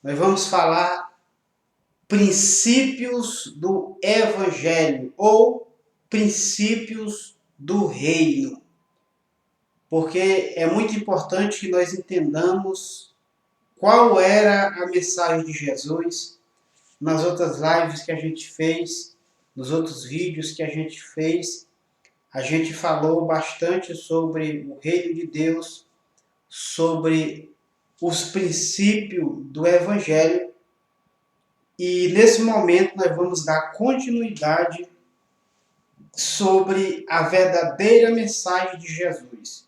Nós vamos falar princípios do Evangelho ou princípios do Reino. Porque é muito importante que nós entendamos qual era a mensagem de Jesus nas outras lives que a gente fez, nos outros vídeos que a gente fez. A gente falou bastante sobre o Reino de Deus, sobre os princípios do Evangelho. E nesse momento nós vamos dar continuidade sobre a verdadeira mensagem de Jesus.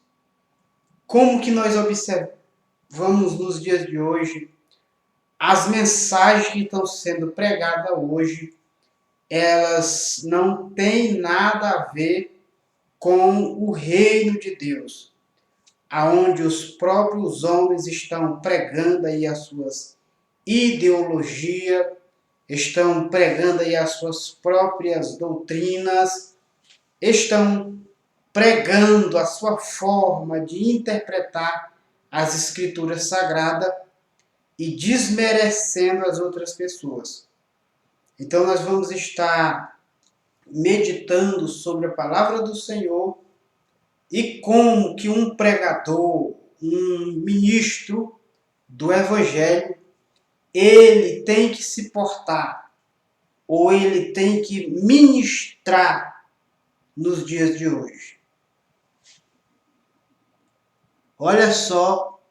Como que nós observamos nos dias de hoje as mensagens que estão sendo pregadas hoje, elas não têm nada a ver com o reino de Deus, aonde os próprios homens estão pregando aí as suas ideologias, estão pregando aí as suas próprias doutrinas, estão pregando a sua forma de interpretar as escrituras sagradas e desmerecendo as outras pessoas. Então nós vamos estar meditando sobre a palavra do Senhor e como que um pregador, um ministro do Evangelho, ele tem que se portar, ou ele tem que ministrar nos dias de hoje. Olha só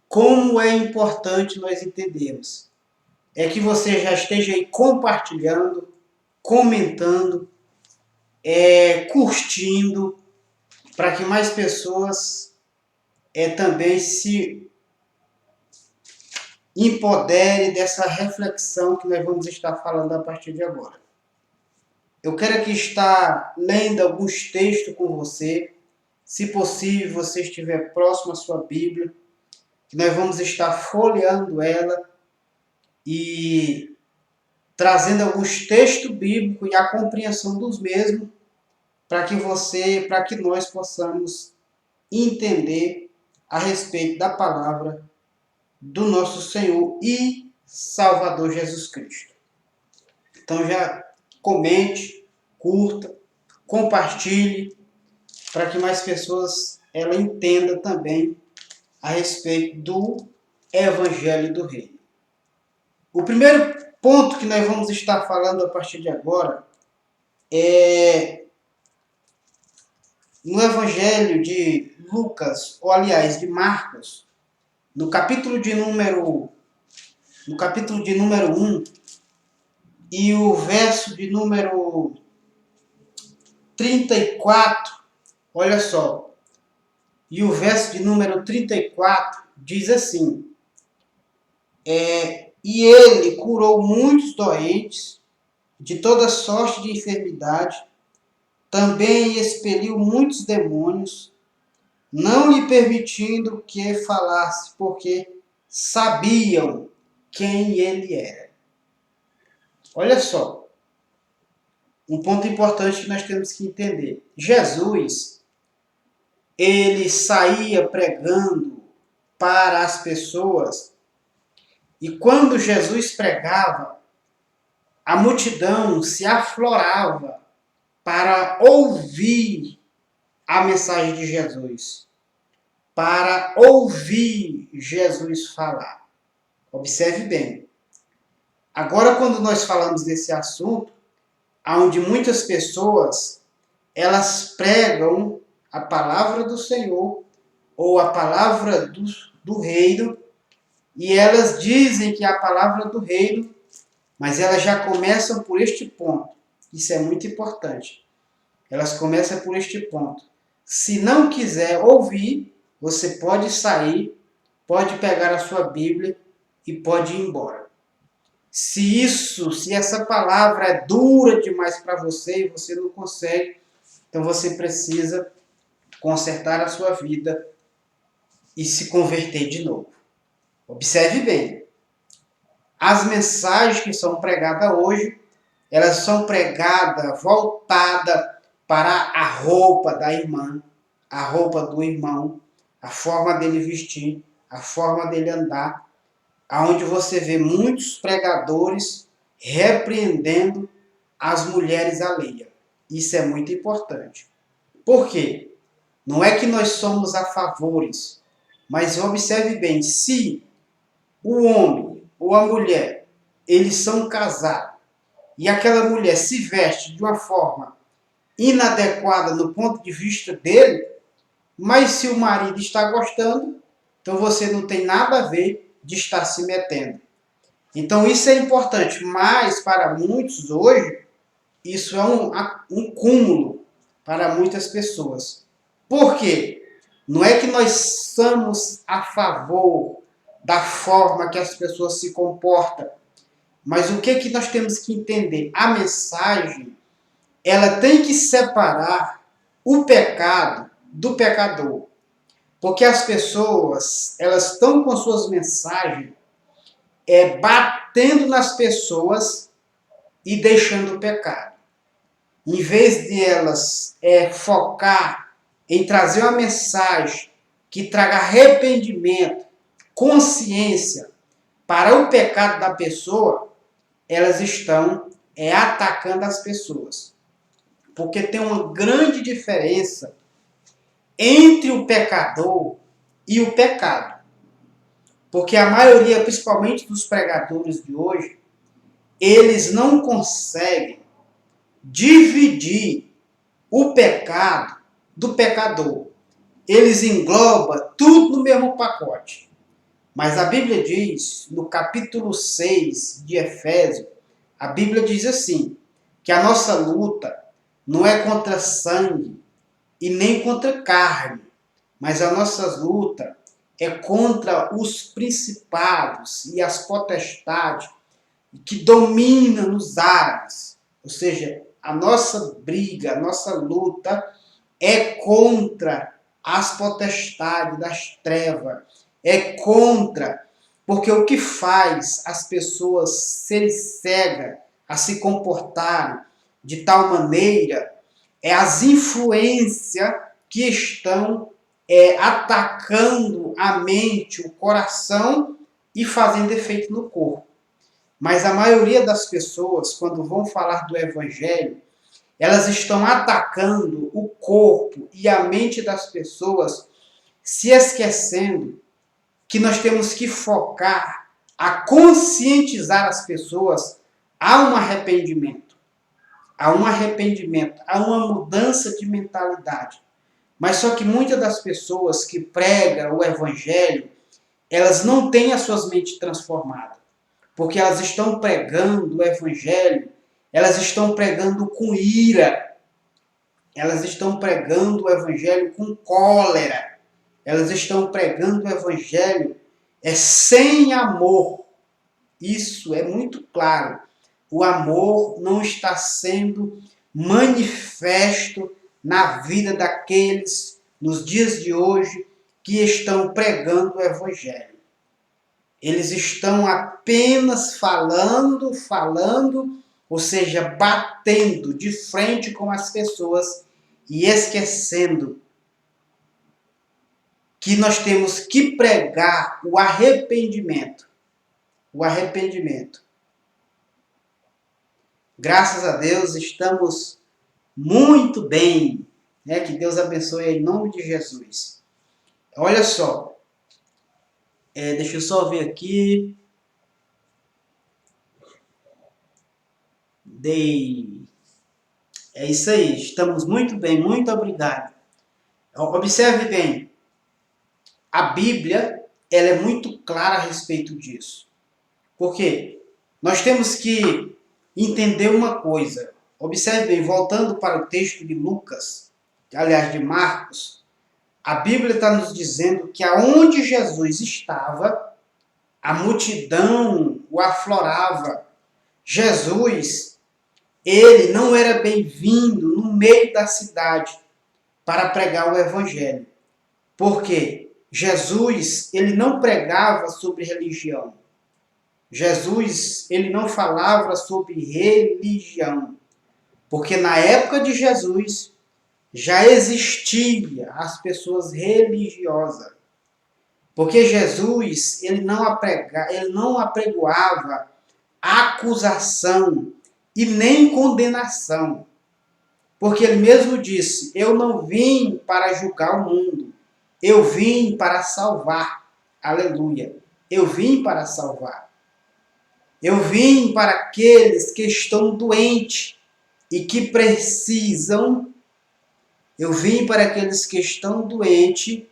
como é importante nós entendermos. É que você já esteja aí compartilhando, comentando, curtindo, para que mais pessoas também se empoderem dessa reflexão que nós vamos estar falando a partir de agora. Eu quero aqui estar lendo alguns textos com você. Se possível, você estiver próximo à sua Bíblia, que nós vamos estar folheando ela e trazendo alguns textos bíblicos e a compreensão dos mesmos, para que nós possamos entender a respeito da palavra do nosso Senhor e Salvador Jesus Cristo. Então já comente, curta, compartilhe, para que mais pessoas entendam também a respeito do Evangelho do Reino. O primeiro ponto que nós vamos estar falando a partir de agora é no Evangelho de Lucas, ou aliás, de Marcos, no capítulo de número 1 e o verso de número 34, olha só, e o verso de número 34 diz assim, e ele curou muitos doentes de toda sorte de enfermidade, também expeliu muitos demônios, não lhe permitindo que falasse, porque sabiam quem ele era. Olha só, um ponto importante que nós temos que entender. Jesus, ele saía pregando para as pessoas, e quando Jesus pregava, a multidão se aflorava para ouvir a mensagem de Jesus, para ouvir Jesus falar. Observe bem. Agora, quando nós falamos desse assunto, onde muitas pessoas elas pregam a palavra do Senhor ou a palavra do reino, e elas dizem que é a palavra do reino, mas elas já começam por este ponto. Isso é muito importante. Elas começam por este ponto. Se não quiser ouvir, você pode sair, pode pegar a sua Bíblia e pode ir embora. Se essa palavra é dura demais para você e você não consegue, então você precisa consertar a sua vida e se converter de novo. Observe bem. As mensagens que são pregadas hoje, elas são pregadas, voltadas para a roupa da irmã, a roupa do irmão, a forma dele vestir, a forma dele andar. onde você vê muitos pregadores repreendendo as mulheres alheias. Isso é muito importante. Por quê? Não é que nós somos a favores, mas observe bem, se o homem ou a mulher, eles são casados, e aquela mulher se veste de uma forma inadequada no ponto de vista dele, mas se o marido está gostando, então você não tem nada a ver de estar se metendo. Então isso é importante, mas para muitos hoje, isso é um cúmulo para muitas pessoas. Por quê? Não é que nós somos a favor da forma que as pessoas se comportam, mas o que nós temos que entender? A mensagem, ela tem que separar o pecado do pecador. Porque as pessoas, elas estão com suas mensagens batendo nas pessoas e deixando o pecado. Em vez de elas focar em trazer uma mensagem que traga arrependimento, consciência para o pecado da pessoa, elas estão atacando as pessoas. Porque tem uma grande diferença entre o pecador e o pecado. Porque a maioria, principalmente dos pregadores de hoje, eles não conseguem dividir o pecado do pecador. Eles englobam tudo no mesmo pacote. Mas a Bíblia diz, no capítulo 6 de Efésios, a Bíblia diz assim, que a nossa luta não é contra sangue e nem contra carne, mas a nossa luta é contra os principados e as potestades que dominam nos ares. Ou seja, a nossa briga, a nossa luta é contra as potestades das trevas. É contra, porque o que faz as pessoas serem cegas a se comportarem de tal maneira é as influências que estão atacando a mente, o coração e fazendo efeito no corpo. Mas a maioria das pessoas, quando vão falar do Evangelho, elas estão atacando o corpo e a mente das pessoas, se esquecendo que nós temos que focar a conscientizar as pessoas a um arrependimento, a uma mudança de mentalidade. Mas só que muitas das pessoas que pregam o Evangelho, elas não têm as suas mentes transformadas. Porque elas estão pregando o Evangelho, elas estão pregando com ira, elas estão pregando o Evangelho com cólera, elas estão pregando o Evangelho sem amor. Isso é muito claro. O amor não está sendo manifesto na vida daqueles, nos dias de hoje, que estão pregando o Evangelho. Eles estão apenas falando, ou seja, batendo de frente com as pessoas e esquecendo que nós temos que pregar o arrependimento. O arrependimento. Graças a Deus estamos muito bem. Né? Que Deus abençoe em nome de Jesus. Olha só. Deixa eu só ver aqui. É isso aí. Estamos muito bem. Muito obrigado. Observe bem. A Bíblia ela é muito clara a respeito disso. Por quê? Nós temos que entender uma coisa. Observe bem, voltando para o texto de Lucas, aliás de Marcos, a Bíblia está nos dizendo que aonde Jesus estava, a multidão o aflorava. Jesus, ele não era bem-vindo no meio da cidade para pregar o Evangelho. Por quê? Jesus, ele não pregava sobre religião. Jesus, ele não falava sobre religião. Porque na época de Jesus, já existia as pessoas religiosas. Porque Jesus, ele não apregoava acusação e nem condenação. Porque ele mesmo disse: eu não vim para julgar o mundo, eu vim para salvar. Aleluia. Eu vim para salvar. Eu vim para aqueles que estão doentes e que precisam. Eu vim para aqueles que estão doentes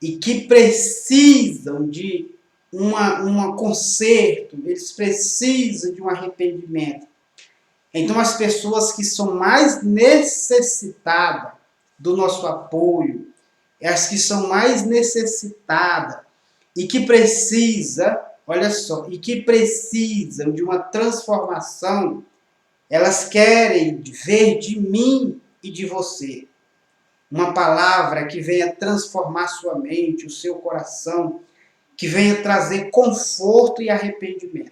e que precisam de um conserto, eles precisam de um arrependimento. Então, as pessoas que são mais necessitadas do nosso apoio, as que são mais necessitadas e que precisam, olha só, e que precisam de uma transformação, elas querem ver de mim e de você uma palavra que venha transformar sua mente, o seu coração, que venha trazer conforto e arrependimento.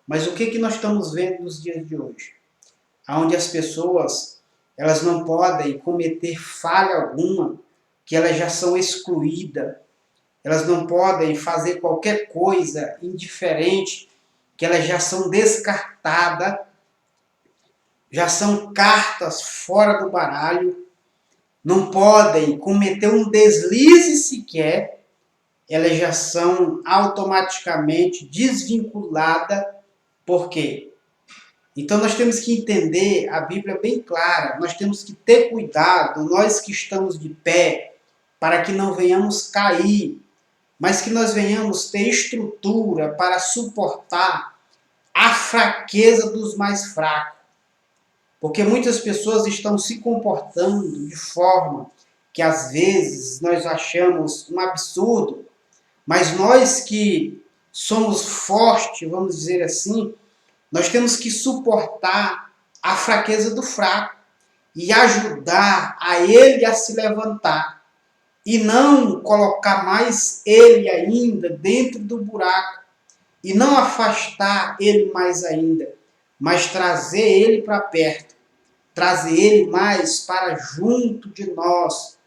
Mas o que nós estamos vendo nos dias de hoje? Onde as pessoas, elas não podem cometer falha alguma, que elas já são excluídas. Elas não podem fazer qualquer coisa indiferente, que elas já são descartadas, já são cartas fora do baralho. Não podem cometer um deslize sequer, elas já são automaticamente desvinculadas. Por quê? Então nós temos que entender a Bíblia bem clara, nós temos que ter cuidado, nós que estamos de pé, para que não venhamos cair, mas que nós venhamos ter estrutura para suportar a fraqueza dos mais fracos. Porque muitas pessoas estão se comportando de forma que às vezes nós achamos um absurdo, mas nós que somos fortes, vamos dizer assim, nós temos que suportar a fraqueza do fraco e ajudar a ele a se levantar e não colocar mais ele ainda dentro do buraco e não afastar ele mais ainda, mas trazer ele para perto, trazer ele mais para junto de nós,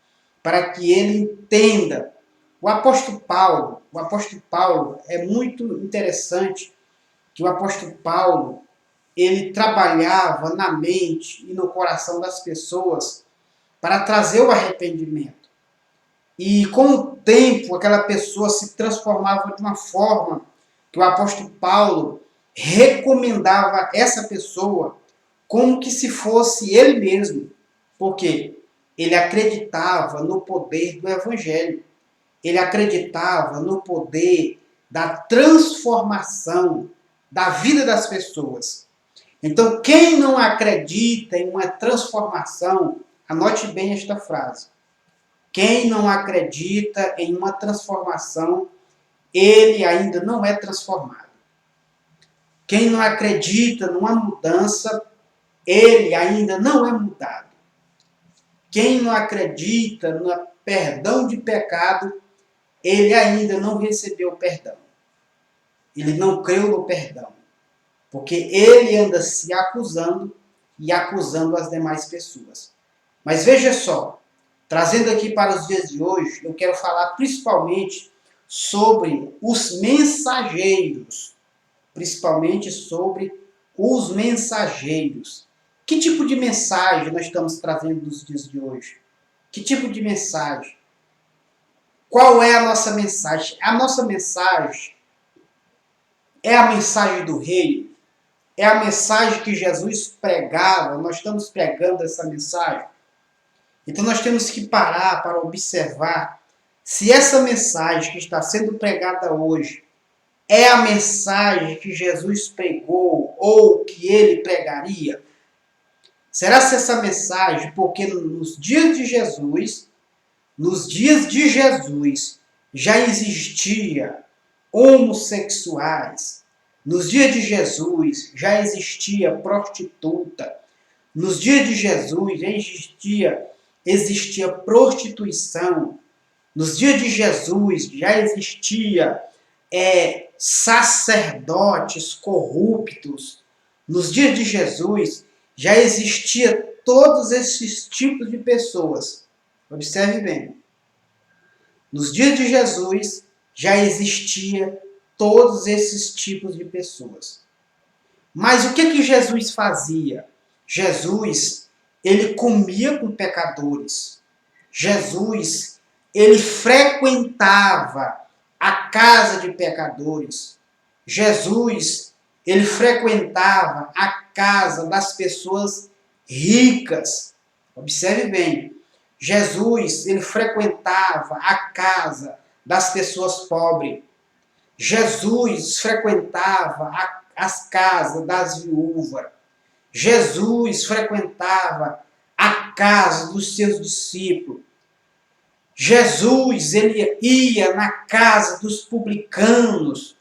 para que ele entenda. O apóstolo Paulo é muito interessante que o apóstolo Paulo, ele trabalhava na mente e no coração das pessoas para trazer o arrependimento. E com o tempo, aquela pessoa se transformava de uma forma que o apóstolo Paulo recomendava essa pessoa como que se fosse ele mesmo. Porque ele acreditava no poder do evangelho. Ele acreditava no poder da transformação da vida das pessoas. Então, quem não acredita em uma transformação, anote bem esta frase. Quem não acredita em uma transformação, ele ainda não é transformado. Quem não acredita numa mudança, ele ainda não é mudado. Quem não acredita no perdão de pecado, ele ainda não recebeu o perdão. Ele não creu no perdão. Porque ele anda se acusando e acusando as demais pessoas. Mas veja só, trazendo aqui para os dias de hoje, eu quero falar principalmente sobre os mensageiros. Principalmente sobre os mensageiros. Que tipo de mensagem nós estamos trazendo nos dias de hoje? Que tipo de mensagem? Qual é a nossa mensagem? A nossa mensagem é a mensagem do reino. É a mensagem que Jesus pregava. Nós estamos pregando essa mensagem. Então nós temos que parar para observar se essa mensagem que está sendo pregada hoje é a mensagem que Jesus pregou ou que ele pregaria. Será se essa mensagem, porque nos dias de Jesus, já existia homossexuais. Nos dias de Jesus já existia prostituta. Nos dias de Jesus já existia prostituição. Nos dias de Jesus já existia sacerdotes corruptos. Nos dias de Jesus já existia todos esses tipos de pessoas. Observe bem. Nos dias de Jesus já existia todos esses tipos de pessoas. Mas o que Jesus fazia? Jesus, ele comia com pecadores. Jesus, ele frequentava a casa de pecadores. Jesus, ele frequentava a casa das pessoas ricas. Observe bem. Jesus, ele frequentava a casa das pessoas pobres. Jesus frequentava as casas das viúvas. Jesus frequentava a casa dos seus discípulos. Jesus, ele ia na casa dos publicanos,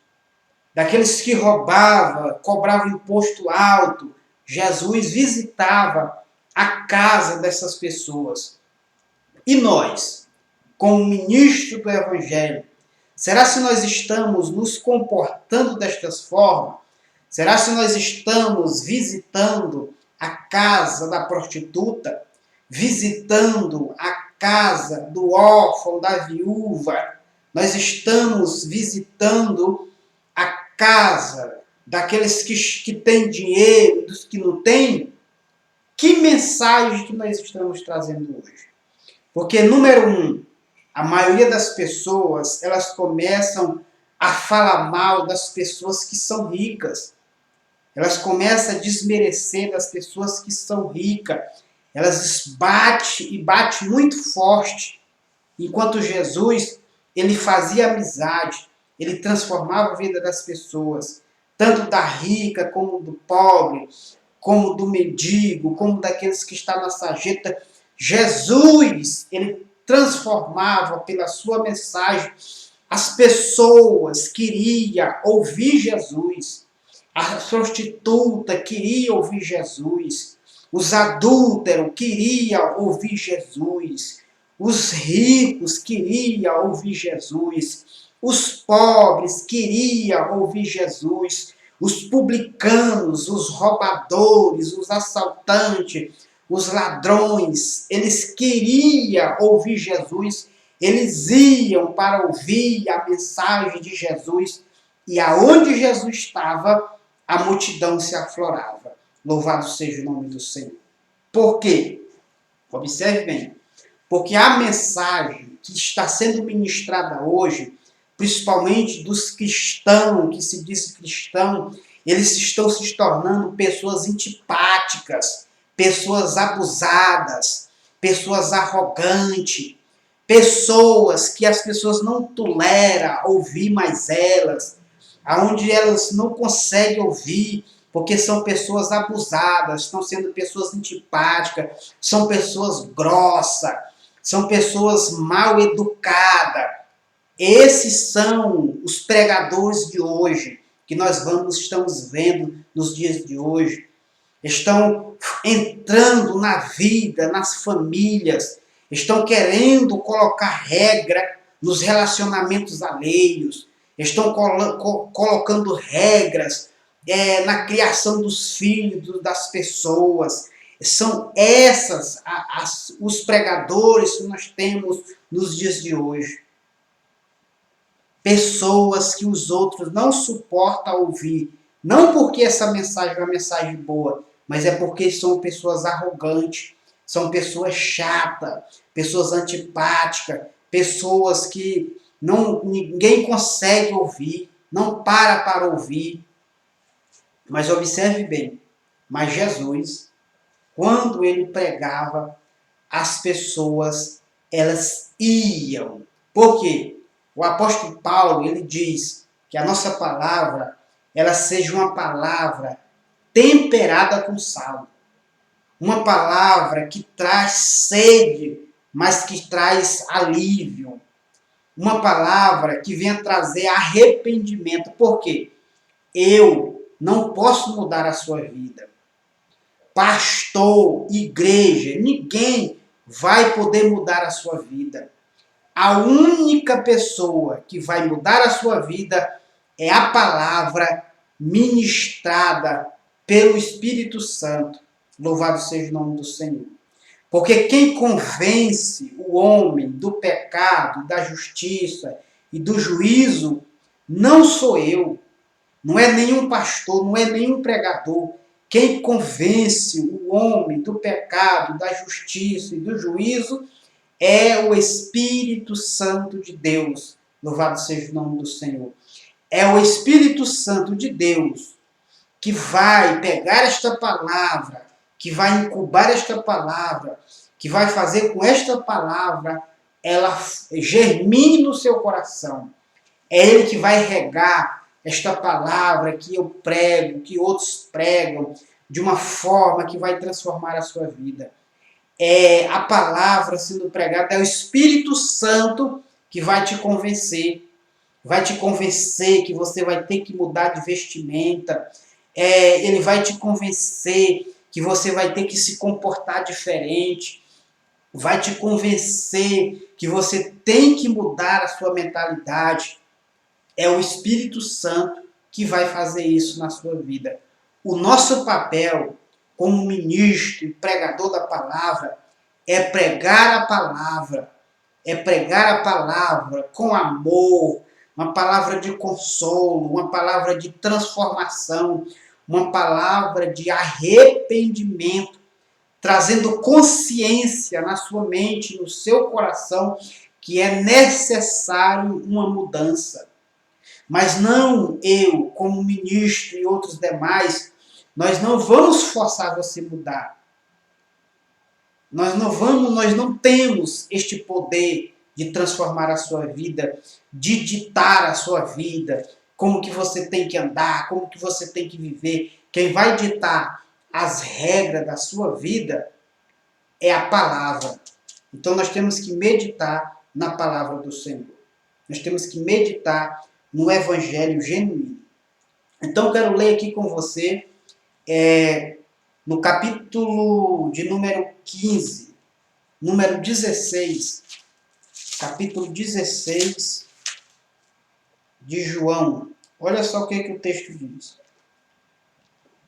daqueles que roubavam, cobravam imposto alto. Jesus visitava a casa dessas pessoas. E nós, como ministro do Evangelho, será se nós estamos nos comportando destas formas? Será se nós estamos visitando a casa da prostituta? Visitando a casa do órfão, da viúva? Nós estamos visitando a casa daqueles que têm dinheiro e dos que não têm? Que mensagem que nós estamos trazendo hoje? Porque, número um, a maioria das pessoas, elas começam a falar mal das pessoas que são ricas. Elas começam a desmerecer das pessoas que são ricas. Elas batem muito forte. Enquanto Jesus, ele fazia amizade, ele transformava a vida das pessoas, tanto da rica como do pobre, como do mendigo, como daqueles que estão na sarjeta. Jesus, ele transformava pela sua mensagem. As pessoas queriam ouvir Jesus. A prostituta queria ouvir Jesus. Os adúlteros queriam ouvir Jesus. Os ricos queriam ouvir Jesus. Os pobres queriam ouvir Jesus. Os publicanos, os roubadores, os assaltantes, os ladrões, eles queriam ouvir Jesus. Eles iam para ouvir a mensagem de Jesus. E aonde Jesus estava, a multidão se aflorava. Louvado seja o nome do Senhor. Por quê? Observe bem. Porque a mensagem que está sendo ministrada hoje, principalmente dos cristãos, que se diz cristão, eles estão se tornando pessoas antipáticas, pessoas abusadas, pessoas arrogantes, pessoas que as pessoas não toleram ouvir mais elas, aonde elas não conseguem ouvir, porque são pessoas abusadas, estão sendo pessoas antipáticas, são pessoas grossas, são pessoas mal educadas. Esses são os pregadores de hoje, que nós estamos vendo nos dias de hoje. Estão entrando na vida, nas famílias, estão querendo colocar regra nos relacionamentos alheios, estão colocando regras na criação dos filhos das pessoas. São essas os pregadores que nós temos nos dias de hoje. Pessoas que os outros não suportam ouvir. Não porque essa mensagem é uma mensagem boa, mas é porque são pessoas arrogantes, são pessoas chatas, pessoas antipáticas, pessoas que ninguém consegue ouvir, não para ouvir. Mas observe bem, mas Jesus, quando ele pregava, as pessoas, elas iam. Por quê? O apóstolo Paulo, ele diz que a nossa palavra, ela seja uma palavra temperada com sal. Uma palavra que traz sede, mas que traz alívio. Uma palavra que venha trazer arrependimento. Por quê? Eu não posso mudar a sua vida. Pastor, igreja, ninguém vai poder mudar a sua vida. A única pessoa que vai mudar a sua vida é a palavra ministrada pelo Espírito Santo. Louvado seja o nome do Senhor. Porque quem convence o homem do pecado, da justiça e do juízo não sou eu, não é nenhum pastor, não é nenhum pregador. Quem convence o homem do pecado, da justiça e do juízo é o Espírito Santo de Deus. Louvado seja o nome do Senhor. É o Espírito Santo de Deus que vai pegar esta palavra, que vai incubar esta palavra, que vai fazer com esta palavra ela germine no seu coração. É Ele que vai regar esta palavra que eu prego, que outros pregam, de uma forma que vai transformar a sua vida. É a palavra sendo pregada, é o Espírito Santo que vai te convencer. Vai te convencer que você vai ter que mudar de vestimenta. Ele vai te convencer que você vai ter que se comportar diferente. Vai te convencer que você tem que mudar a sua mentalidade. É o Espírito Santo que vai fazer isso na sua vida. O nosso papel como ministro e pregador da palavra é pregar a palavra. É pregar a palavra com amor, uma palavra de consolo, uma palavra de transformação, uma palavra de arrependimento, trazendo consciência na sua mente, no seu coração, que é necessário uma mudança. Mas não eu, como ministro e outros demais, nós não vamos forçar você a mudar. Nós não temos este poder de transformar a sua vida, de ditar a sua vida, como que você tem que andar, como que você tem que viver. Quem vai ditar as regras da sua vida é a palavra. Então nós temos que meditar na palavra do Senhor. Nós temos que meditar no Evangelho genuíno. Então, quero ler aqui com você, no capítulo de número 15, número 16, capítulo 16 de João. Olha só o que o texto diz.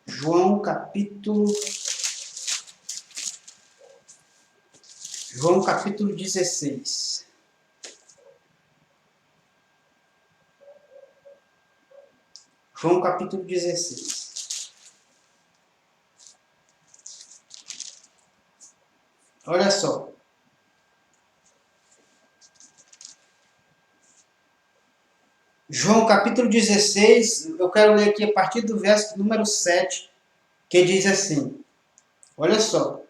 João capítulo 16. João capítulo 16. Olha só. João capítulo 16, eu quero ler aqui a partir do verso número 7, que diz assim. Olha só.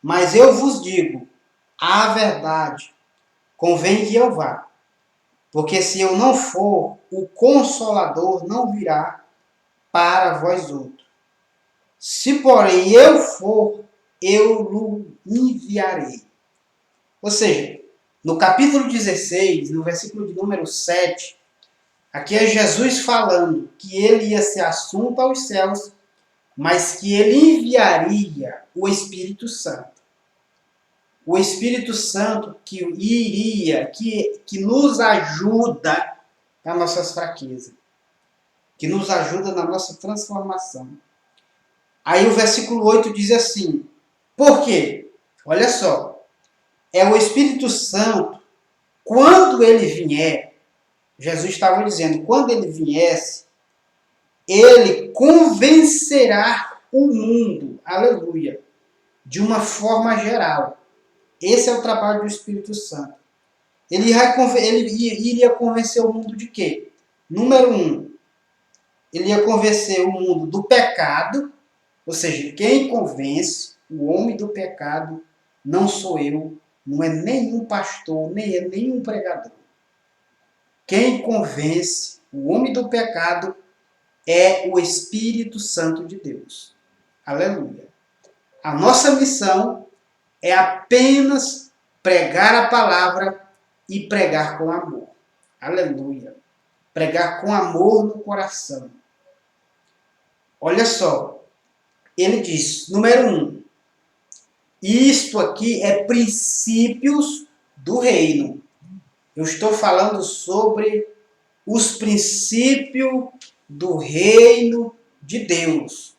Mas eu vos digo a verdade, convém que eu vá. Porque se eu não for, o Consolador não virá para vós outros. Se, porém, eu for, eu o enviarei. Ou seja, no capítulo 16, no versículo de número 7, aqui é Jesus falando que ele ia ser assunto aos céus, mas que ele enviaria o Espírito Santo. O Espírito Santo que nos ajuda nas nossas fraquezas, que nos ajuda na nossa transformação. Aí o versículo 8 diz assim, por quê? Olha só, é o Espírito Santo, quando ele vier, Jesus estava dizendo, quando ele viesse, ele convencerá o mundo, aleluia, de uma forma geral. Esse é o trabalho do Espírito Santo. Ele iria convencer o mundo de quê? Número 1, ele ia convencer o mundo do pecado, ou seja, quem convence o homem do pecado não sou eu, não é nenhum pastor, nem é nenhum pregador. Quem convence o homem do pecado é o Espírito Santo de Deus. Aleluia. A nossa missão é apenas pregar a palavra e pregar com amor. Aleluia. Pregar com amor no coração. Olha só. Ele diz, número 1, isto aqui é princípios do reino. Eu estou falando sobre os princípios do reino de Deus.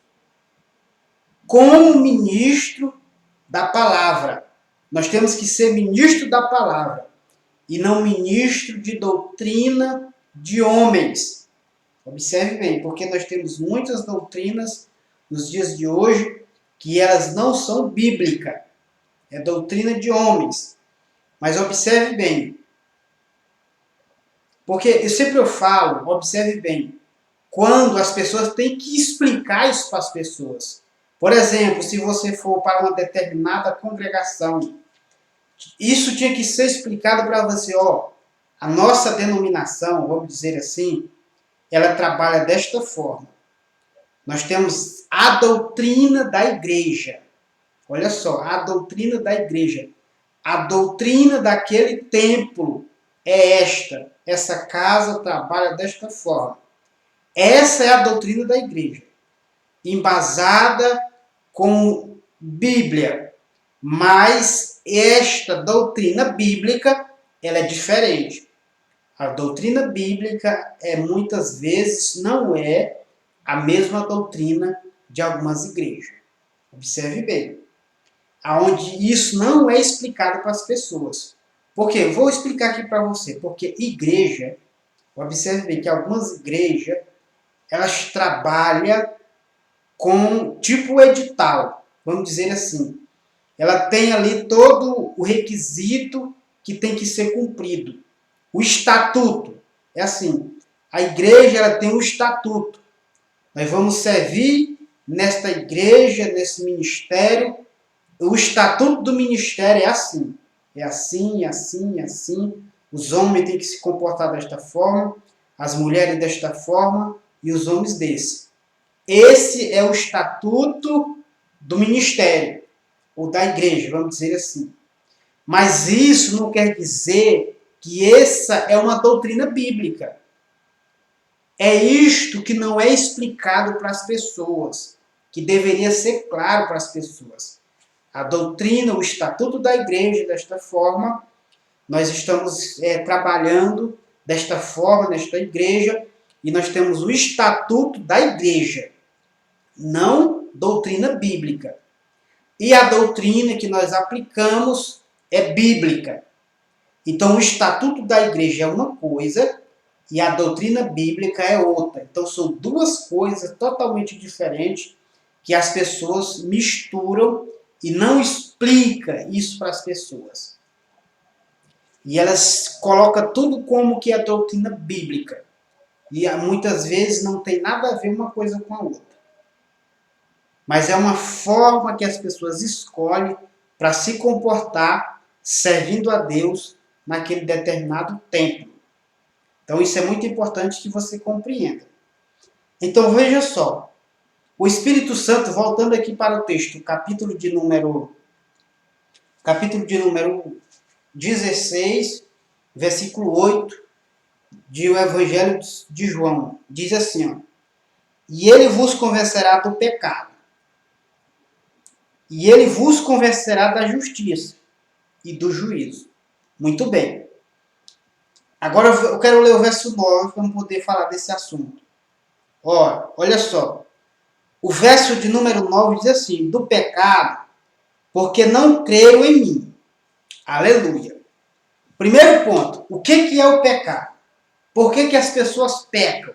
Como ministro da palavra. Nós temos que ser ministro da palavra. e não ministro de doutrina de homens. Observe bem, porque nós temos muitas doutrinas nos dias de hoje que elas não são bíblicas. É doutrina de homens. Mas observe bem. Porque eu falo, observe bem, quando as pessoas têm que explicar isso para as pessoas. Por exemplo, se você for para uma determinada congregação, isso tinha que ser explicado para você, ó, a nossa denominação, vamos dizer assim, ela trabalha desta forma. Nós temos a doutrina da igreja. Olha só, a doutrina da igreja. A doutrina daquele templo é esta. Essa casa trabalha desta forma. Essa é a doutrina da igreja. Embasada com Bíblia. Mas esta doutrina bíblica, ela é diferente. A doutrina bíblica muitas vezes não é a mesma doutrina de algumas igrejas. Observe bem. Aonde isso não é explicado para as pessoas. Por quê? Vou explicar aqui para você. Porque igreja, observe bem que algumas igrejas, elas trabalham com tipo edital, vamos dizer assim. Ela tem ali todo o requisito que tem que ser cumprido. O estatuto é assim. A igreja ela tem um estatuto. Nós vamos servir nesta igreja, nesse ministério. O estatuto do ministério é assim. É assim, assim, assim. Os homens têm que se comportar desta forma, as mulheres desta forma e os homens desse. Esse é o estatuto do ministério, ou da igreja, vamos dizer assim. Mas isso não quer dizer que essa é uma doutrina bíblica. É isto que não é explicado para as pessoas, que deveria ser claro para as pessoas. A doutrina, o estatuto da igreja, desta forma, nós estamos trabalhando desta forma, nesta igreja, e nós temos o estatuto da igreja, não doutrina bíblica. E a doutrina que nós aplicamos é bíblica. Então, o estatuto da igreja é uma coisa e a doutrina bíblica é outra. Então, são duas coisas totalmente diferentes que as pessoas misturam e não explicam isso para as pessoas. E elas colocam tudo como que é doutrina bíblica. E muitas vezes não tem nada a ver uma coisa com a outra. Mas é uma forma que as pessoas escolhem para se comportar servindo a Deus naquele determinado templo. Então isso é muito importante que você compreenda. Então veja só. O Espírito Santo, voltando aqui para o texto, capítulo de número 16, versículo 8, de o Evangelho de João. Diz assim, ó, e ele vos convencerá do pecado. E ele vos convencerá da justiça e do juízo. Muito bem. Agora eu quero ler o verso 9 para poder falar desse assunto. Olha só. O verso de número 9 diz assim, do pecado, porque não creram em mim. Aleluia. Primeiro ponto, o que é o pecado? Por que as pessoas pecam?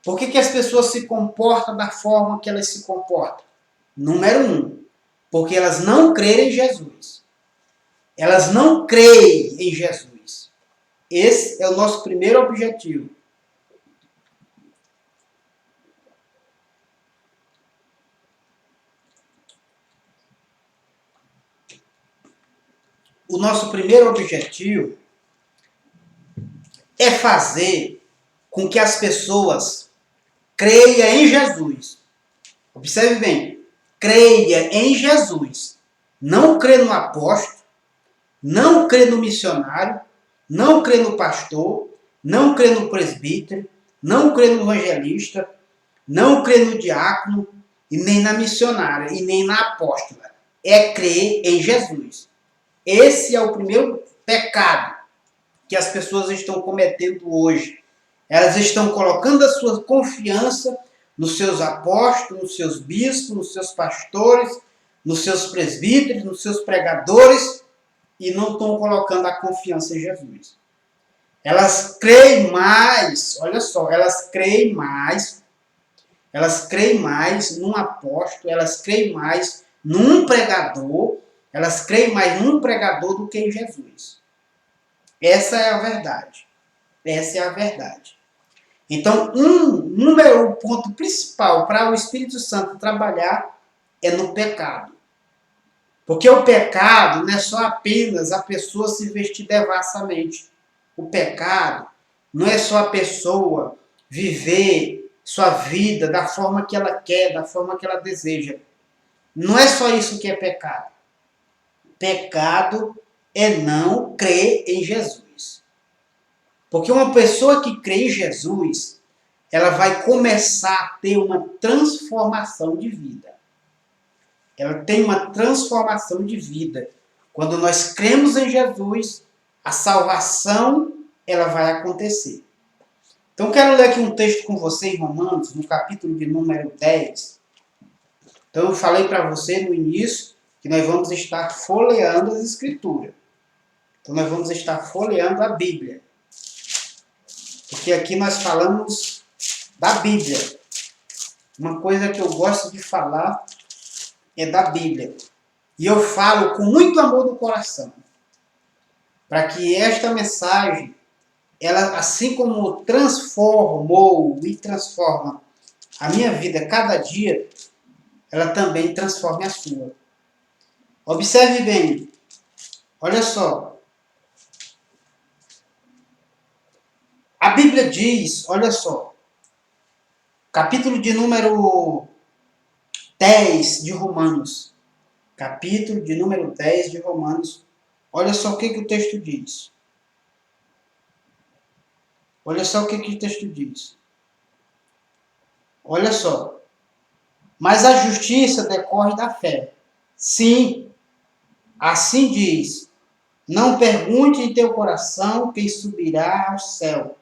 Por que as pessoas se comportam da forma que elas se comportam? Número 1, porque elas não creem em Jesus. Elas não creem em Jesus. Esse é o nosso primeiro objetivo. O nosso primeiro objetivo é fazer com que as pessoas creiam em Jesus. Observe bem, creia em Jesus. Não crê no apóstolo, não crê no missionário, não crê no pastor, não crê no presbítero, não crê no evangelista, não crê no diácono, e nem na missionária, e nem na apóstola. É crer em Jesus. Esse é o primeiro pecado que as pessoas estão cometendo hoje. Elas estão colocando a sua confiança nos seus apóstolos, nos seus bispos, nos seus pastores, nos seus presbíteros, nos seus pregadores, e não estão colocando a confiança em Jesus. Elas creem mais, olha só, elas creem mais num apóstolo, elas creem mais num pregador, elas creem mais num pregador do que em Jesus. Essa é a verdade. Essa é a verdade. Então, o ponto principal para o Espírito Santo trabalhar é no pecado. Porque o pecado não é só apenas a pessoa se vestir devassamente. O pecado não é só a pessoa viver sua vida da forma que ela quer, da forma que ela deseja. Não é só isso que é pecado. Pecado é não crer em Jesus. Porque uma pessoa que crê em Jesus, ela vai começar a ter uma transformação de vida. Ela tem uma transformação de vida. Quando nós cremos em Jesus, a salvação ela vai acontecer. Então, quero ler aqui um texto com você em Romanos, no capítulo de número 10. Então, eu falei para você no início que nós vamos estar folheando as Escrituras. Então, nós vamos estar folheando a Bíblia. Porque aqui nós falamos da Bíblia. Uma coisa que eu gosto de falar é da Bíblia. E eu falo com muito amor no coração. Para que esta mensagem, ela assim como transformou e transforma a minha vida cada dia, ela também transforme a sua. Observe bem. Olha só. A Bíblia diz, olha só, capítulo de número 10 de Romanos. Capítulo de número 10 de Romanos. Olha só o que o texto diz. Olha só o que o texto diz. Olha só. Mas a justiça decorre da fé. Sim, assim diz. Não pergunte em teu coração quem subirá ao céu.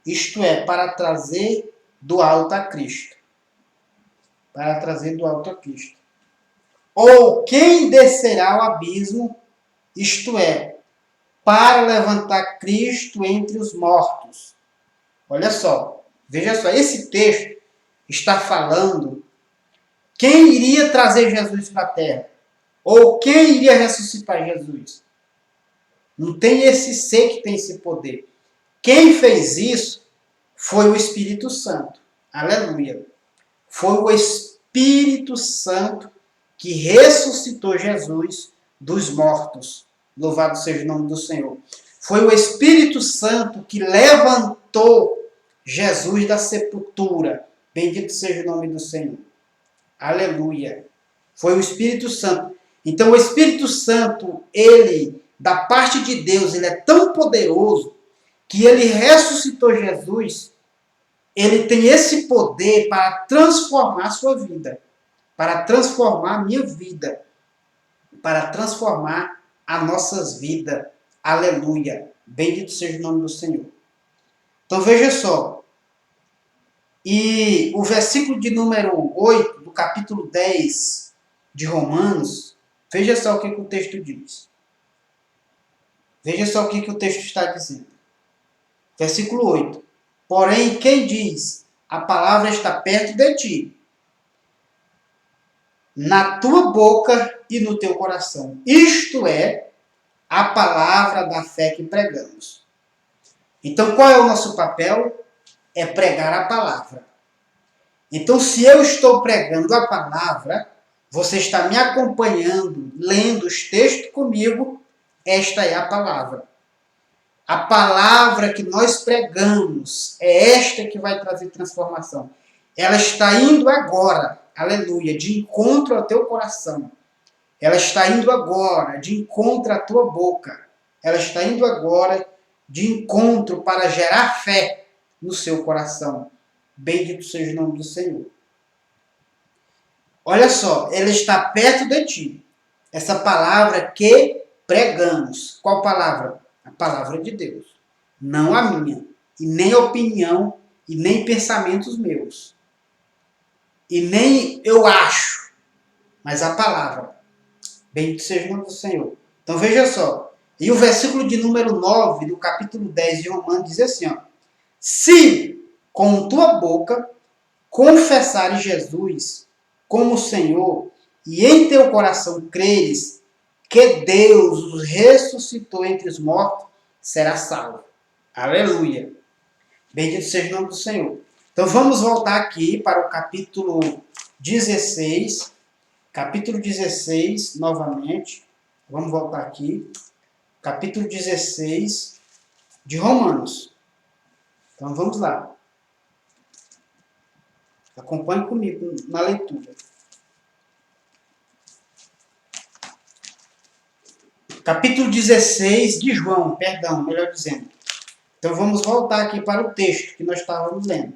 Isto é, para trazer do alto a Cristo. Para trazer do alto a Cristo. Ou quem descerá ao abismo, isto é, para levantar Cristo entre os mortos. Olha só, veja só, esse texto está falando quem iria trazer Jesus para a terra, ou quem iria ressuscitar Jesus. Não tem esse ser que tem esse poder. Quem fez isso foi o Espírito Santo. Aleluia. Foi o Espírito Santo que ressuscitou Jesus dos mortos. Louvado seja o nome do Senhor. Foi o Espírito Santo que levantou Jesus da sepultura. Bendito seja o nome do Senhor. Aleluia. Foi o Espírito Santo. Então o Espírito Santo, ele, da parte de Deus, ele é tão poderoso que ele ressuscitou Jesus. Ele tem esse poder para transformar a sua vida, para transformar a minha vida, para transformar as nossas vidas. Aleluia. Bendito seja o nome do Senhor. Então veja só. E o versículo de número 8, do capítulo 10 de Romanos, veja só o que o texto diz. Veja só o que o texto está dizendo. Versículo 8. Porém, quem diz, a palavra está perto de ti, na tua boca e no teu coração. Isto é a palavra da fé que pregamos. Então, qual é o nosso papel? É pregar a palavra. Então, se eu estou pregando a palavra, você está me acompanhando, lendo os textos comigo, esta é a palavra. A palavra que nós pregamos é esta que vai trazer transformação. Ela está indo agora, aleluia, de encontro ao teu coração. Ela está indo agora de encontro à tua boca. Ela está indo agora de encontro para gerar fé no seu coração. Bendito seja o nome do Senhor. Olha só, ela está perto de ti. Essa palavra que pregamos. Qual palavra? A palavra de Deus. Não a minha. E nem opinião, e nem pensamentos meus. E nem eu acho. Mas a palavra. Bendito seja o nome do Senhor. Então veja só. E o versículo de número 9 do capítulo 10 de Romanos diz assim, ó. Se com tua boca confessares Jesus como Senhor e em teu coração creres que Deus os ressuscitou entre os mortos, será salvo. Aleluia. Bendito seja o nome do Senhor. Então vamos voltar aqui para o capítulo 16. Capítulo 16, novamente. Vamos voltar aqui. Capítulo 16 de Romanos. Então vamos lá. Acompanhe comigo na leitura. Capítulo 16 de João, perdão, melhor dizendo. Então vamos voltar aqui para o texto que nós estávamos lendo.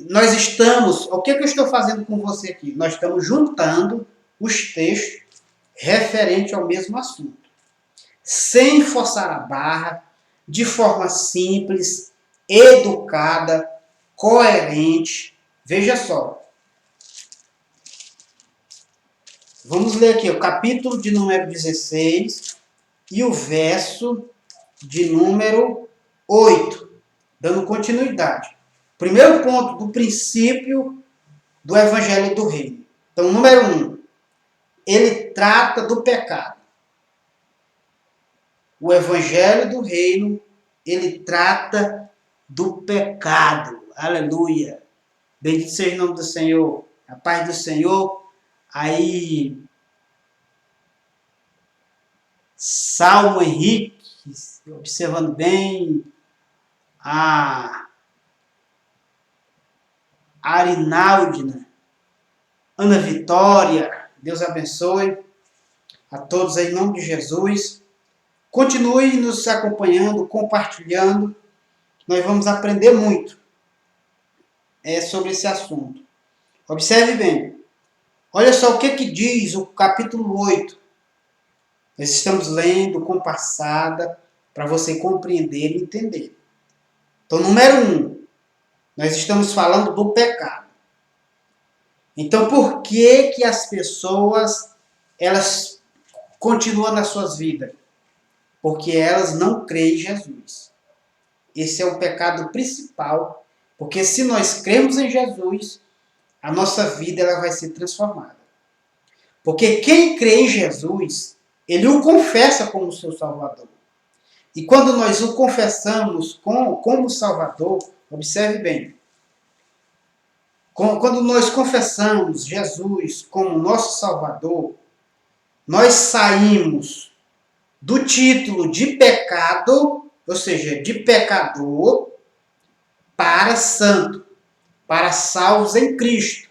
Nós estamos, o que eu estou fazendo com você aqui? Nós estamos juntando os textos referentes ao mesmo assunto. Sem forçar a barra, de forma simples, educada, coerente. Veja só. Vamos ler aqui o capítulo de número 16 e o verso de número 8, dando continuidade. Primeiro ponto do princípio do Evangelho do Reino. Então, número 1, ele trata do pecado. O Evangelho do Reino, ele trata do pecado. Aleluia. Bendito seja o nome do Senhor. A paz do Senhor. Aí, Salmo Henrique, observando bem, a Arinaldina, Ana Vitória, Deus abençoe a todos aí, em nome de Jesus. Continue nos acompanhando, compartilhando. Nós vamos aprender muito sobre esse assunto. Observe bem. Olha só o que diz o capítulo 8. Nós estamos lendo compassada para você compreender e entender. Então, número 1, nós estamos falando do pecado. Então, por que as pessoas elas continuam nas suas vidas? Porque elas não creem em Jesus. Esse é o pecado principal, porque se nós cremos em Jesus, a nossa vida ela vai ser transformada. Porque quem crê em Jesus, ele o confessa como seu Salvador. E quando nós o confessamos como Salvador, observe bem, quando nós confessamos Jesus como nosso Salvador, nós saímos do título de pecado, ou seja, de pecador, para santo, para salvos em Cristo.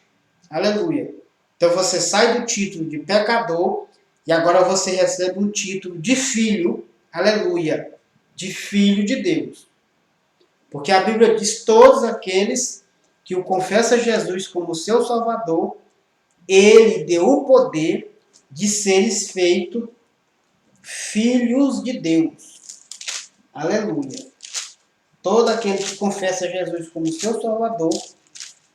Aleluia. Então você sai do título de pecador e agora você recebe um título de filho, aleluia, de filho de Deus. Porque a Bíblia diz: todos aqueles que o confessam Jesus como seu Salvador, ele deu o poder de seres feitos filhos de Deus. Aleluia. Todo aquele que confessa Jesus como seu Salvador,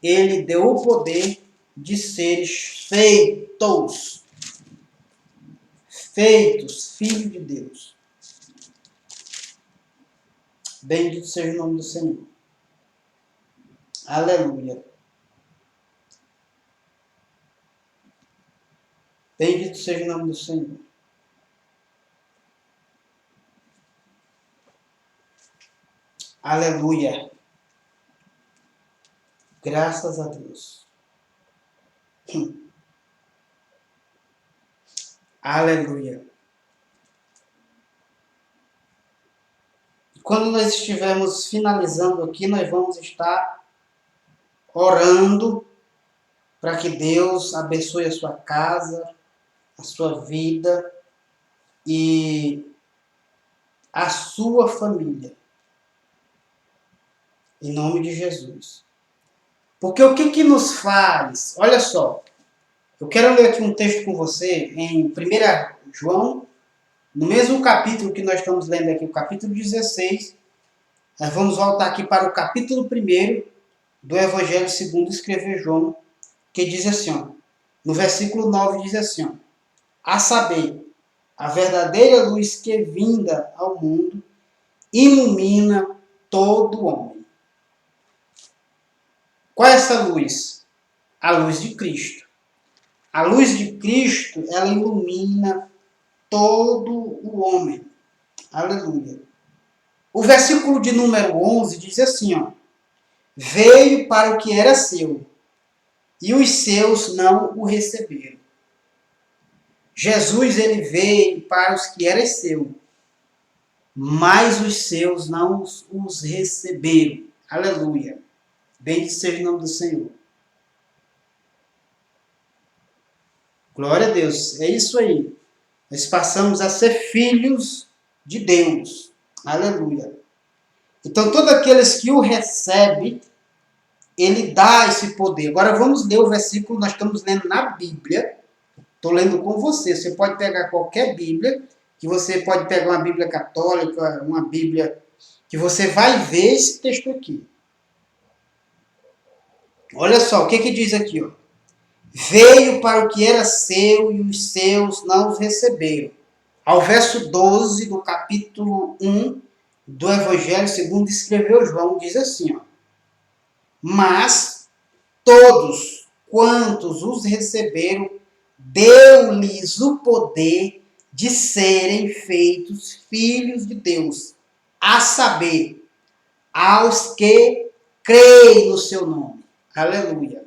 ele deu o poder de seres feitos, filhos de Deus. Bendito seja o nome do Senhor. Aleluia. Bendito seja o nome do Senhor. Aleluia. Graças a Deus. Aleluia. Quando nós estivermos finalizando aqui, nós vamos estar orando para que Deus abençoe a sua casa, a sua vida e a sua família. Em nome de Jesus. Porque o que nos faz? Olha só. Eu quero ler aqui um texto com você em 1 João, no mesmo capítulo que nós estamos lendo aqui, o capítulo 16. Nós vamos voltar aqui para o capítulo 1 do Evangelho segundo escreveu João, que diz assim, ó, no versículo 9 diz assim, ó, a saber, A verdadeira luz que é vinda ao mundo ilumina todo homem. Qual é essa luz? A luz de Cristo. A luz de Cristo, ela ilumina todo o homem. Aleluia. O versículo de número 11 diz assim, ó: veio para o que era seu, e os seus não o receberam. Jesus, ele veio para os que eram seus, mas os seus não os receberam. Aleluia. Bendito seja o nome do Senhor. Glória a Deus. É isso aí. Nós passamos a ser filhos de Deus. Aleluia. Então, todos aqueles que o recebem, ele dá esse poder. Agora vamos ler o versículo, nós estamos lendo na Bíblia. Estou lendo com você. Você pode pegar qualquer Bíblia, que você pode pegar uma Bíblia católica, uma Bíblia, que você vai ver esse texto aqui. Olha só, o que diz aqui, ó. Veio para o que era seu e os seus não os receberam. Ao verso 12 do capítulo 1 do Evangelho segundo escreveu João, diz assim, ó: mas todos quantos os receberam, deu-lhes o poder de serem feitos filhos de Deus, a saber, aos que creem no seu nome. Aleluia.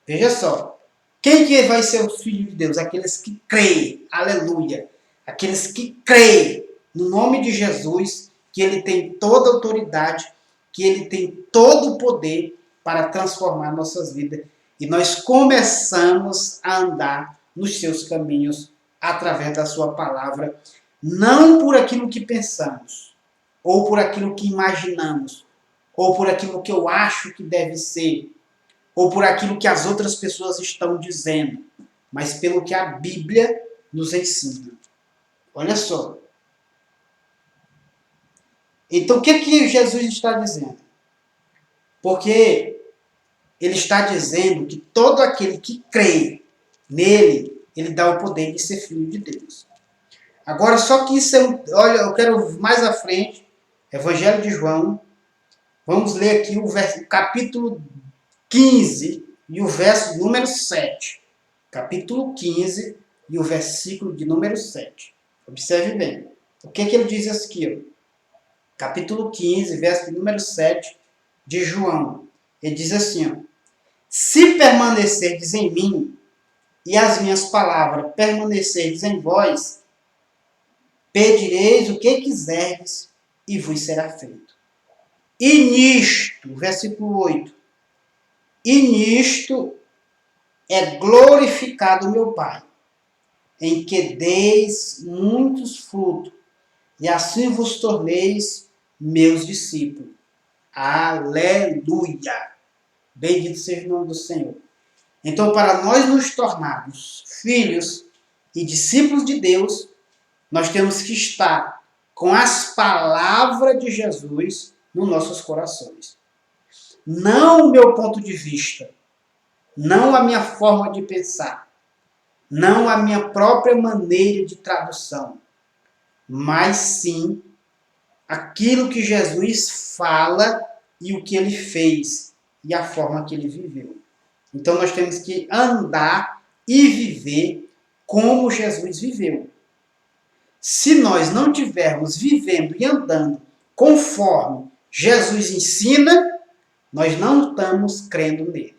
Veja só. Quem que vai ser o filho de Deus? Aqueles que creem. Aleluia. Aqueles que creem no nome de Jesus, que ele tem toda a autoridade, que ele tem todo o poder para transformar nossas vidas. E nós começamos a andar nos seus caminhos através da sua palavra, não por aquilo que pensamos, ou por aquilo que imaginamos, ou por aquilo que eu acho que deve ser, ou por aquilo que as outras pessoas estão dizendo, mas pelo que a Bíblia nos ensina. Olha só. Então, o que Jesus está dizendo? Porque ele está dizendo que todo aquele que crê nele, ele dá o poder de ser filho de Deus. Agora, só que isso é olha, eu quero mais à frente, Evangelho de João, vamos ler aqui o capítulo 15 e o verso número 7. Capítulo 15 e o versículo de número 7. Observe bem. O que ele diz aqui? Ó? Capítulo 15, verso de número 7 de João. Ele diz assim, ó: se permanecerdes em mim e as minhas palavras permanecerdes em vós, pedireis o que quiserdes e vos será feito. E nisto, versículo 8, e nisto é glorificado o meu Pai, em que deis muitos frutos, e assim vos torneis meus discípulos. Aleluia! Bendito seja o nome do Senhor. Então, para nós nos tornarmos filhos e discípulos de Deus, nós temos que estar com as palavras de Jesus nos nossos corações. Não o meu ponto de vista, não a minha forma de pensar, não a minha própria maneira de tradução, mas sim aquilo que Jesus fala e o que ele fez e a forma que ele viveu. Então nós temos que andar e viver como Jesus viveu. Se nós não estivermos vivendo e andando conforme Jesus ensina, nós não estamos crendo nele.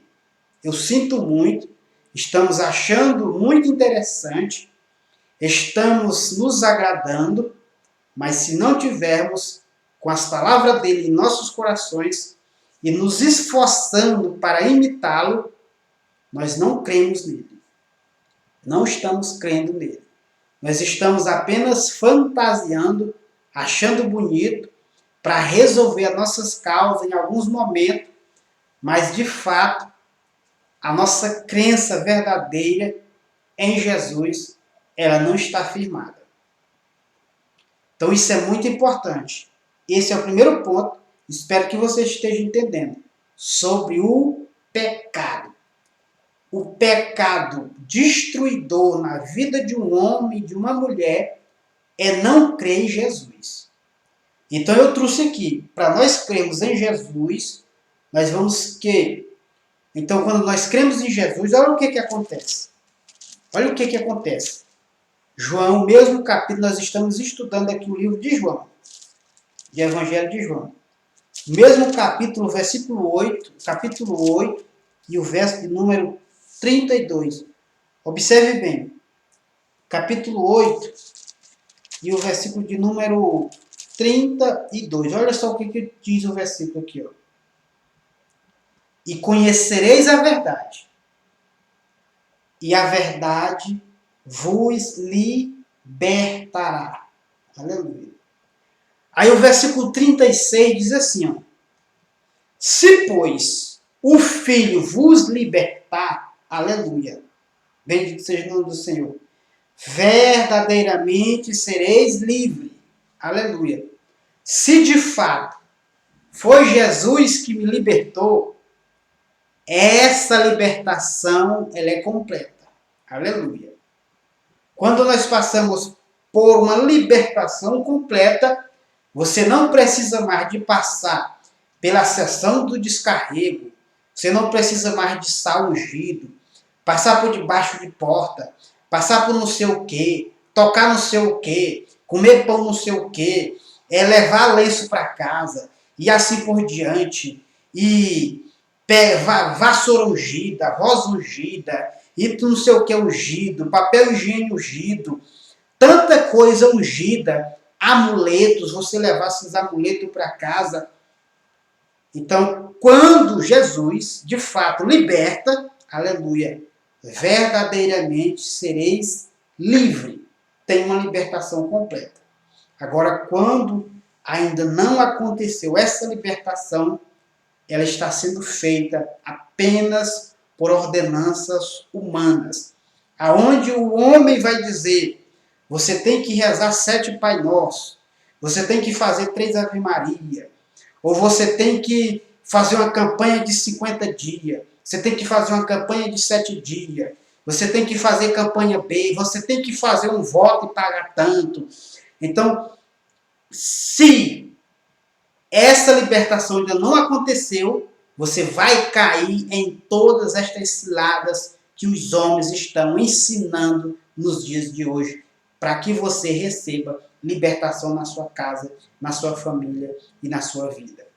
Eu sinto muito, estamos achando muito interessante, estamos nos agradando, mas se não tivermos com as palavras dele em nossos corações e nos esforçando para imitá-lo, nós não cremos nele. Não estamos crendo nele. Nós estamos apenas fantasiando, achando bonito, para resolver as nossas causas em alguns momentos, mas de fato, a nossa crença verdadeira em Jesus, ela não está firmada. Então isso é muito importante. Esse é o primeiro ponto, espero que você esteja entendendo, sobre o pecado. O pecado destruidor na vida de um homem e de uma mulher é não crer em Jesus. Então eu trouxe aqui, para nós crermos em Jesus, nós vamos que... Então quando nós cremos em Jesus, olha o que acontece. Olha o que acontece. João, mesmo capítulo, nós estamos estudando aqui o livro de João, de Evangelho de João. Mesmo capítulo, versículo 8, capítulo 8 e o verso de número 32. Observe bem. Capítulo 8 e o versículo de número 32. Olha só o que diz o versículo aqui. Ó. E conhecereis a verdade, e a verdade vos libertará. Aleluia. Aí o versículo 36 diz assim, ó. Se, pois, o Filho vos libertar, aleluia, bendito seja o nome do Senhor, verdadeiramente sereis livres, aleluia. Se de fato foi Jesus que me libertou, essa libertação ela é completa, aleluia. Quando nós passamos por uma libertação completa, você não precisa mais de passar pela sessão do descarrego, você não precisa mais de sal ungido, passar por debaixo de porta, passar por não sei o que, tocar não sei o que, comer pão não sei o que, levar lenço para casa, e assim por diante, e vassoura ungida, rosa ungida, e não sei o que ungido, papel higiênico ungido, tanta coisa ungida, amuletos, você levar esses amuletos para casa. Então, quando Jesus, de fato, liberta, aleluia, verdadeiramente sereis livres. Tem uma libertação completa. Agora, quando ainda não aconteceu essa libertação, ela está sendo feita apenas por ordenanças humanas. Aonde o homem vai dizer, você tem que rezar 7 Pai Nosso, você tem que fazer 3 Ave Maria, ou você tem que fazer uma campanha de 50 dias, você tem que fazer uma campanha de 7 dias, você tem que fazer campanha B, você tem que fazer um voto e pagar tanto. Então, se essa libertação ainda não aconteceu, você vai cair em todas estas ciladas que os homens estão ensinando nos dias de hoje, para que você receba libertação na sua casa, na sua família e na sua vida.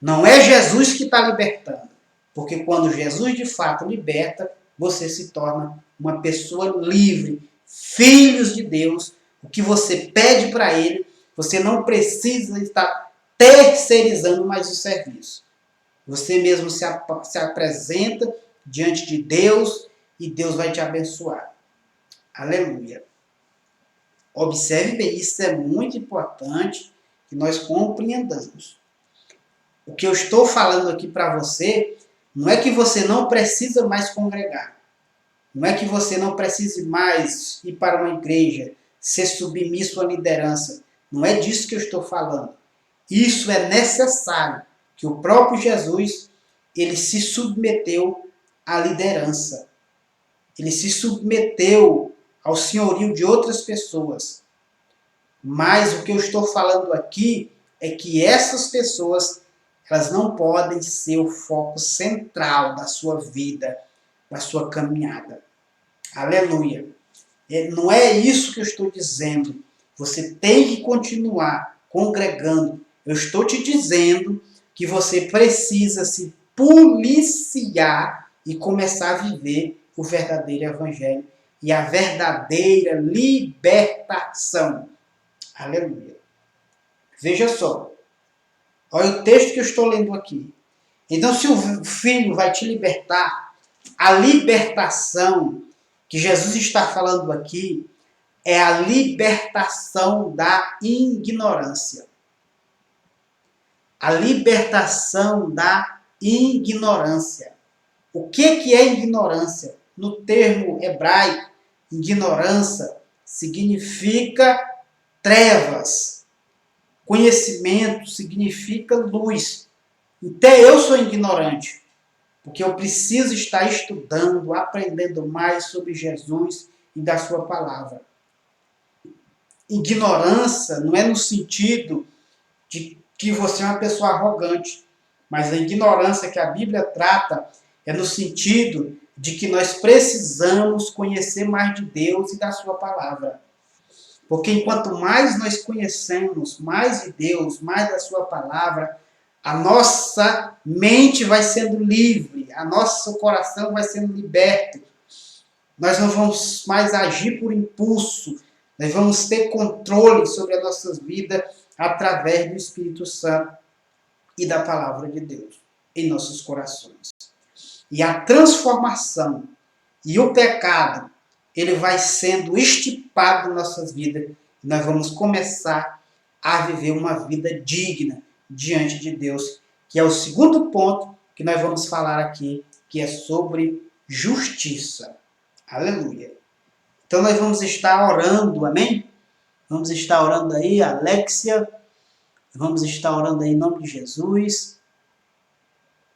Não é Jesus que está libertando, porque quando Jesus de fato liberta, você se torna uma pessoa livre, filhos de Deus. O que você pede para Ele, você não precisa estar terceirizando mais o serviço. Você mesmo se apresenta diante de Deus e Deus vai te abençoar. Aleluia. Observe bem, isso é muito importante que nós compreendamos. O que eu estou falando aqui para você não é que você não precisa mais congregar. Não é que você não precise mais ir para uma igreja, ser submisso à liderança. Não é disso que eu estou falando. Isso é necessário, que o próprio Jesus, ele se submeteu à liderança. Ele se submeteu ao senhorio de outras pessoas. Mas o que eu estou falando aqui é que essas pessoas, elas não podem ser o foco central da sua vida, da sua caminhada. Aleluia. Não é isso que eu estou dizendo. Você tem que continuar congregando. Eu estou te dizendo que você precisa se policiar e começar a viver o verdadeiro evangelho e a verdadeira libertação. Aleluia. Veja só. Olha o texto que eu estou lendo aqui. Então, se o Filho vai te libertar, a libertação que Jesus está falando aqui é a libertação da ignorância. A libertação da ignorância. O que é ignorância? No termo hebraico, ignorância significa trevas. Conhecimento significa luz. Até eu sou ignorante, porque eu preciso estar estudando, aprendendo mais sobre Jesus e da sua palavra. ignorância não é no sentido de que você é uma pessoa arrogante, mas a ignorância que a Bíblia trata é no sentido de que nós precisamos conhecer mais de Deus e da sua palavra. Porque enquanto mais nós conhecemos mais de Deus, mais da sua palavra, a nossa mente vai sendo livre, a nosso coração vai sendo liberto. Nós não vamos mais agir por impulso, nós vamos ter controle sobre as nossas vidas através do Espírito Santo e da palavra de Deus em nossos corações. E a transformação e o pecado, ele vai sendo estipado em nossas vidas. E nós vamos começar a viver uma vida digna diante de Deus, que é o segundo ponto que nós vamos falar aqui, que é sobre justiça. Aleluia. Então nós vamos estar orando, amém? Vamos estar orando aí, Alexia. Vamos estar orando aí em nome de Jesus.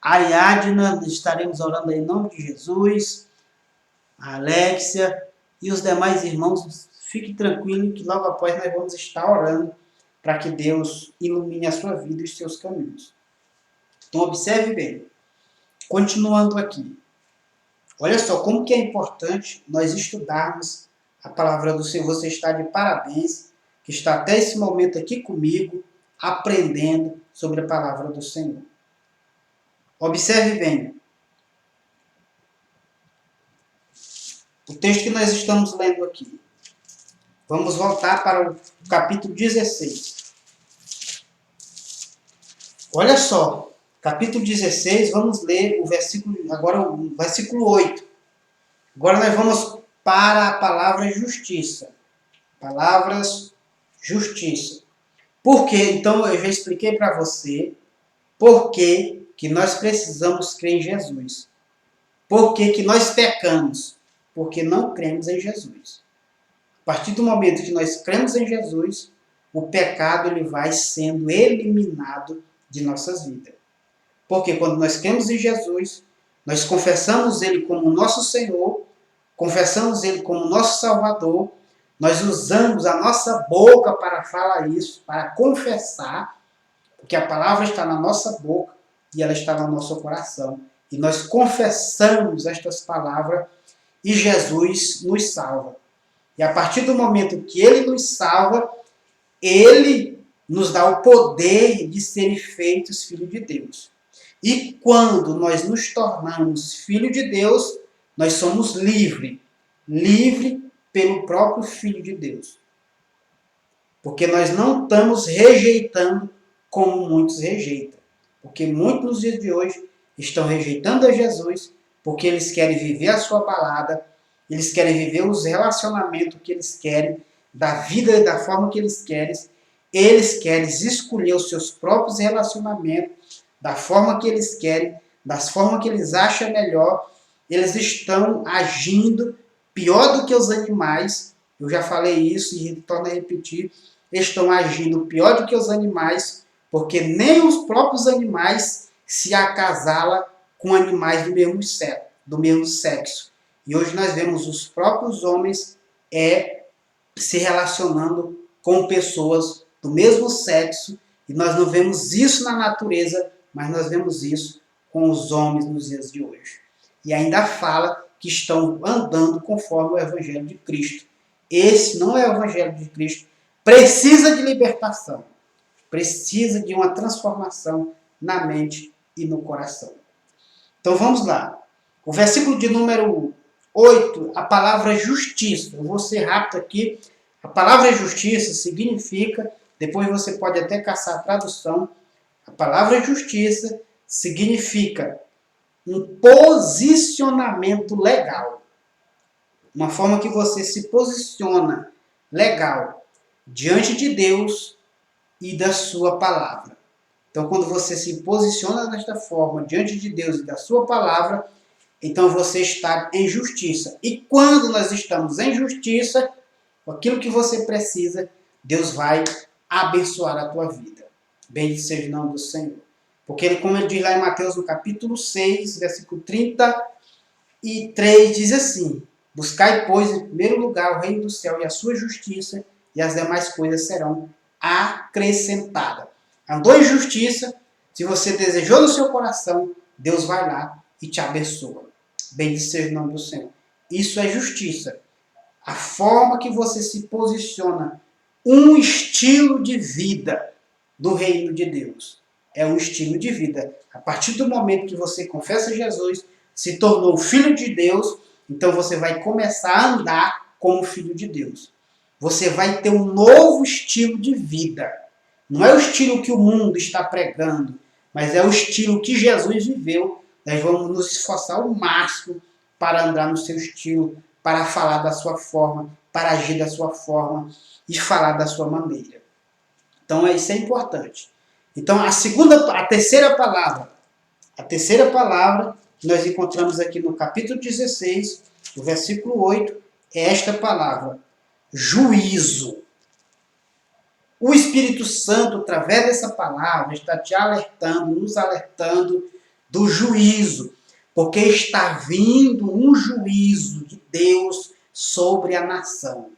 Ariadna, estaremos orando aí em nome de Jesus. Alexia e os demais irmãos, fique tranquilo que logo após nós vamos estar orando para que Deus ilumine a sua vida e os seus caminhos. Então observe bem. Continuando aqui. Olha só como que é importante nós estudarmos a palavra do Senhor. Você está de parabéns, que está até esse momento aqui comigo, aprendendo sobre a palavra do Senhor. Observe bem. O texto que nós estamos lendo aqui. Vamos voltar para o capítulo 16. Olha só, capítulo 16, vamos ler o versículo, agora o versículo 8. Agora nós vamos para a palavra justiça. Palavras justiça. Por quê? Então eu já expliquei para você por que nós precisamos crer em Jesus. Por que nós pecamos? Porque não cremos em Jesus. A partir do momento que nós cremos em Jesus, o pecado ele vai sendo eliminado de nossas vidas. Porque quando nós cremos em Jesus, nós confessamos Ele como nosso Senhor, confessamos Ele como nosso Salvador, nós usamos a nossa boca para falar isso, para confessar, porque a palavra está na nossa boca e ela está no nosso coração. E nós confessamos estas palavras e Jesus nos salva. E a partir do momento que Ele nos salva, Ele nos dá o poder de serem feitos filhos de Deus. E quando nós nos tornamos filhos de Deus, nós somos livres. Livres pelo próprio Filho de Deus. Porque nós não estamos rejeitando como muitos rejeitam. Porque muitos nos dias de hoje estão rejeitando a Jesus porque eles querem viver a sua balada, eles querem viver os relacionamentos que eles querem, da vida da forma que eles querem escolher os seus próprios relacionamentos, da forma que eles querem, das formas que eles acham melhor. Eles estão agindo pior do que os animais. Eu já falei isso e torno a repetir. Eles estão agindo pior do que os animais, porque nem os próprios animais se acasalam com animais do mesmo sexo. E hoje nós vemos os próprios homens se relacionando com pessoas do mesmo sexo, e nós não vemos isso na natureza, mas nós vemos isso com os homens nos dias de hoje. E ainda fala que estão andando conforme o Evangelho de Cristo. Esse não é o Evangelho de Cristo. Precisa de libertação. Precisa de uma transformação na mente e no coração. Então vamos lá. O versículo de número 8, a palavra justiça. Eu vou ser rápido aqui. A palavra justiça significa, depois você pode até caçar a tradução, a palavra justiça significa um posicionamento legal. Uma forma que você se posiciona legal diante de Deus e da sua palavra. Então, quando você se posiciona desta forma diante de Deus e da sua palavra, então você está em justiça. E quando nós estamos em justiça, aquilo que você precisa, Deus vai abençoar a tua vida. Bendito seja o nome do Senhor. Porque, como ele diz lá em Mateus, no capítulo 6, versículo 33, diz assim: buscai, pois, em primeiro lugar o reino do céu e a sua justiça, e as demais coisas serão acrescentadas. Andou em justiça, se você desejou no seu coração, Deus vai lá e te abençoa. Bendito seja o nome do Senhor. Isso é justiça. A forma que você se posiciona, um estilo de vida do reino de Deus. É um estilo de vida. A partir do momento que você confessa Jesus, se tornou filho de Deus, então você vai começar a andar como filho de Deus. Você vai ter um novo estilo de vida. Não é o estilo que o mundo está pregando, mas é o estilo que Jesus viveu. Nós vamos nos esforçar ao máximo para andar no seu estilo, para falar da sua forma, para agir da sua forma e falar da sua maneira. Então isso é importante. Então a terceira palavra que nós encontramos aqui no capítulo 16, no versículo 8, é esta palavra: juízo. O Espírito Santo, através dessa palavra, está te alertando, nos alertando do juízo, porque está vindo um juízo de Deus sobre a nação.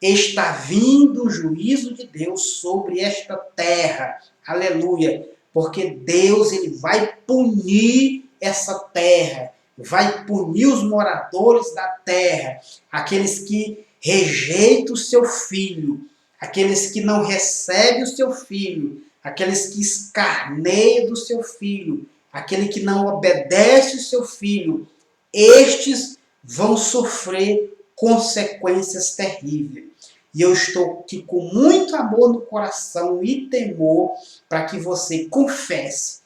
Está vindo um juízo de Deus sobre esta terra. Aleluia. Porque Deus ele vai punir essa terra. Vai punir os moradores da terra. Aqueles que rejeitam o seu filho. Aqueles que não recebem o seu filho. Aqueles que escarneiam do seu filho. Aquele que não obedece o seu filho. Estes vão sofrer consequências terríveis. E eu estou aqui com muito amor no coração e temor para que você confesse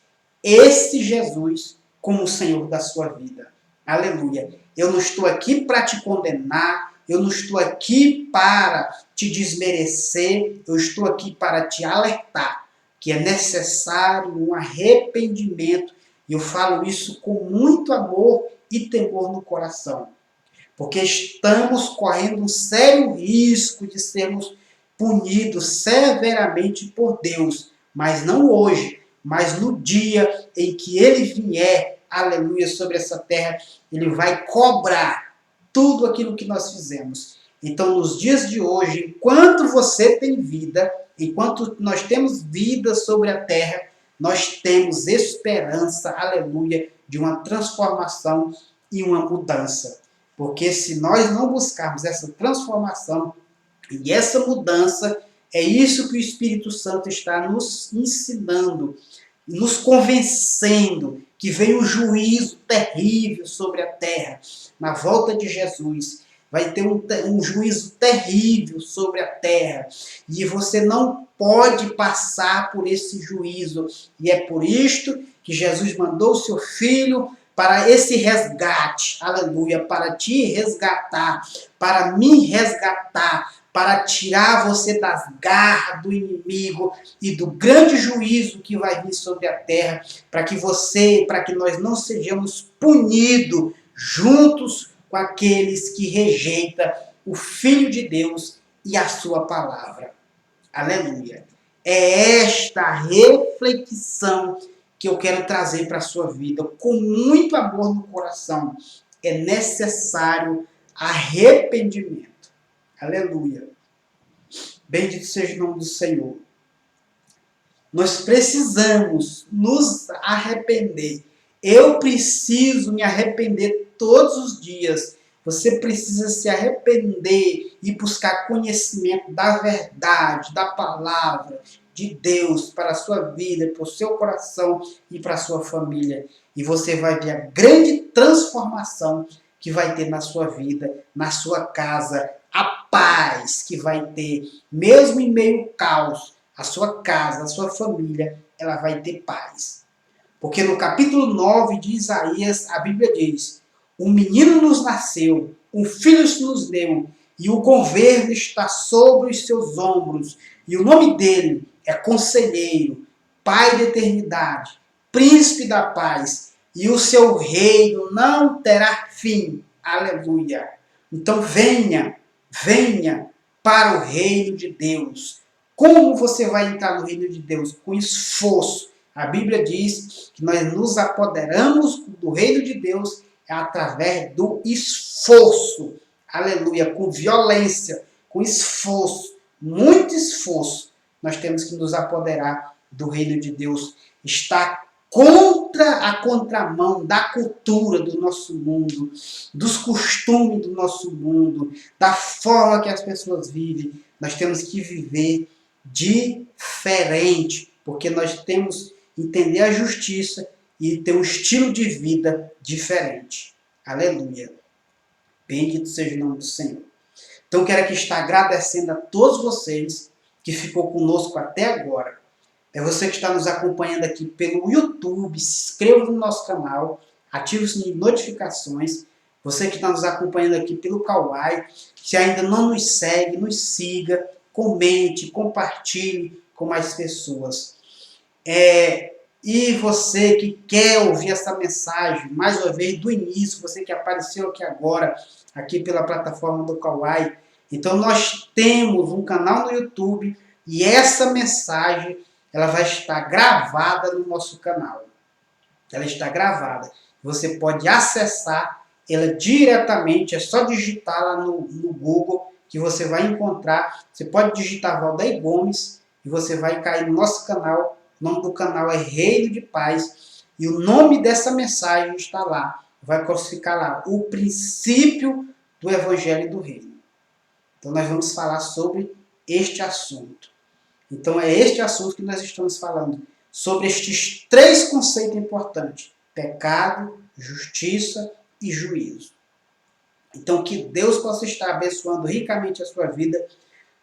esse Jesus como o Senhor da sua vida. Aleluia. Eu não estou aqui para te condenar, eu não estou aqui para te desmerecer, eu estou aqui para te alertar que é necessário um arrependimento. E eu falo isso com muito amor e temor no coração. Porque estamos correndo um sério risco de sermos punidos severamente por Deus. Mas não hoje, mas no dia em que Ele vier, aleluia, sobre essa terra, Ele vai cobrar tudo aquilo que nós fizemos. Então, nos dias de hoje, enquanto você tem vida, enquanto nós temos vida sobre a terra, nós temos esperança, aleluia, de uma transformação e uma mudança. Porque se nós não buscarmos essa transformação e essa mudança, é isso que o Espírito Santo está nos ensinando, nos convencendo que vem um juízo terrível sobre a terra. Na volta de Jesus, vai ter um juízo terrível sobre a terra. E você não pode passar por esse juízo. E é por isto que Jesus mandou o seu Filho para esse resgate, aleluia, para te resgatar, para me resgatar, para tirar você das garras do inimigo e do grande juízo que vai vir sobre a terra, para que nós não sejamos punidos juntos com aqueles que rejeitam o Filho de Deus e a sua palavra. Aleluia. É esta reflexão que eu quero trazer para a sua vida, com muito amor no coração. É necessário arrependimento. Aleluia. Bendito seja o nome do Senhor. Nós precisamos nos arrepender. Eu preciso me arrepender todos os dias. Você precisa se arrepender e buscar conhecimento da verdade, da palavra de Deus para a sua vida, para o seu coração e para a sua família. E você vai ver a grande transformação que vai ter na sua vida, na sua casa, a paz que vai ter, mesmo em meio ao caos, a sua casa, a sua família, ela vai ter paz. Porque no capítulo 9 de Isaías, a Bíblia diz: um menino nos nasceu, um filho se nos deu, e o governo está sobre os seus ombros, e o nome dele é Conselheiro, Pai da Eternidade, Príncipe da Paz, e o seu reino não terá fim. Aleluia! Então venha para o reino de Deus. Como você vai entrar no reino de Deus? Com esforço. A Bíblia diz que nós nos apoderamos do reino de Deus através do esforço. Aleluia! Com violência, com esforço. muito esforço, nós temos que nos apoderar do reino de Deus. Está contra a contramão da cultura do nosso mundo, dos costumes do nosso mundo, da forma que as pessoas vivem. Nós temos que viver diferente, porque nós temos que entender a justiça e ter um estilo de vida diferente. Aleluia. Bendito seja o nome do Senhor. Então, quero aqui estar agradecendo a todos vocês que ficou conosco até agora. É você que está nos acompanhando aqui pelo YouTube, se inscreva no nosso canal, ative o sininho de notificações. Você que está nos acompanhando aqui pelo Kawai, se ainda não nos segue, nos siga, comente, compartilhe com mais pessoas. E você que quer ouvir essa mensagem, mais uma vez, do início, você que apareceu aqui agora, aqui pela plataforma do Kawai, então nós temos um canal no YouTube e essa mensagem ela vai estar gravada no nosso canal. Ela está gravada. Você pode acessar ela diretamente, é só digitar lá no Google que você vai encontrar. Você pode digitar Valdeir Gomes e você vai cair no nosso canal. O nome do canal é Reino de Paz e o nome dessa mensagem está lá. Vai ficar lá, o princípio do Evangelho do Reino. Então nós vamos falar sobre este assunto. Então é este assunto que nós estamos falando, sobre estes 3 conceitos importantes: pecado, justiça e juízo. Então que Deus possa estar abençoando ricamente a sua vida,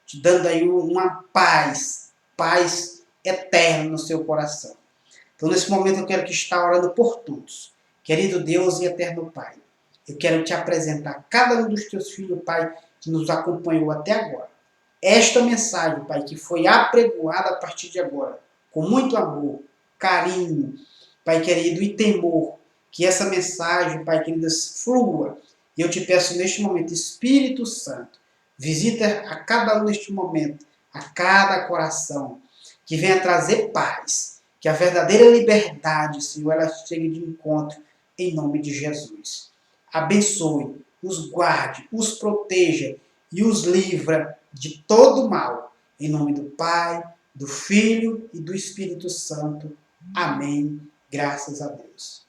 te dando aí uma paz eterna no seu coração. Então nesse momento eu quero que estar orando por todos. Querido Deus e eterno Pai, eu quero te apresentar cada um dos teus filhos, Pai, que nos acompanhou até agora. Esta mensagem, Pai, que foi apregoada a partir de agora, com muito amor, carinho, Pai querido, e temor, que essa mensagem, Pai querido, flua. E eu te peço neste momento, Espírito Santo, visita a cada um neste momento, a cada coração, que venha trazer paz, que a verdadeira liberdade, Senhor, ela chegue de encontro, em nome de Jesus. Abençoe, os guarde, os proteja e os livra de todo mal. Em nome do Pai, do Filho e do Espírito Santo. Amém. Graças a Deus.